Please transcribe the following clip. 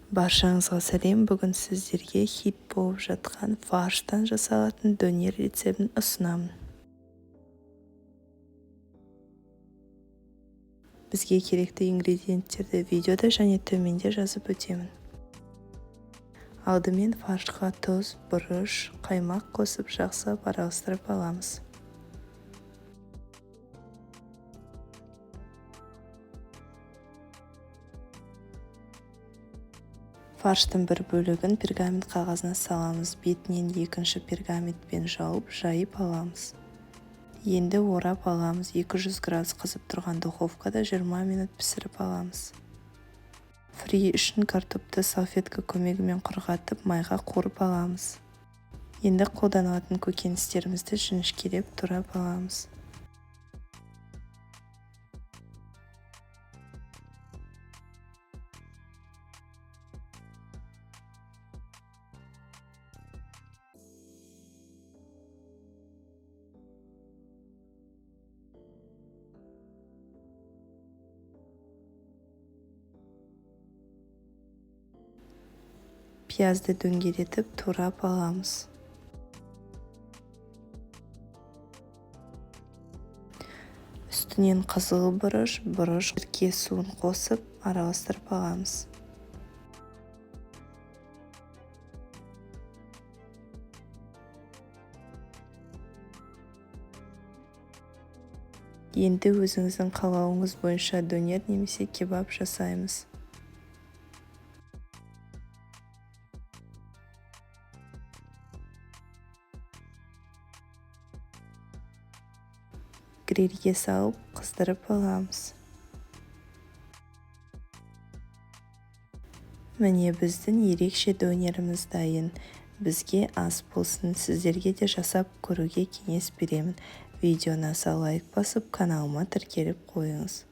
Баршаңызға сәлем. Бүгін сіздерге хит болып жатқан фарштан жасалатын дөнер рецептін ұсынамын. Бізге керекті ингредиенттерді видеода және төменде жазып өтемін. Алдымен фаршқа тұз, бұрыш, қаймақ қосып жақсылап араластырып аламыз. Фарштың бір бөлігін пергамент қағазына саламыз. Бетінен екінші пергаментпен жауып, жайып аламыз. Енді орап аламыз. 200 градус қызып тұрған духовкада 20 минут пісіріп аламыз. Фри үшін картопты салфетка көмегімен құрғатып, майға қуырып аламыз. Енді қолданылатын көкөністерімізді жіңішкелеп турап аламыз. Пиязды дөңгелетіп турап аламыз. Үстінен қызыл бұрыш, сірке суын қосып, араластырып аламыз. Енді өзіңіздің қалауыңыз бойынша дөнер немесе кебаб жасаймыз. Грильге салып, қыздырып аламыз. Міне біздің ерекше дөнеріміз дайын. Бізге ас болсын, сіздерге де жасап көруге кеңес беремін. Видеоны аса лайк басып, каналыма тіркеліп қойыңыз.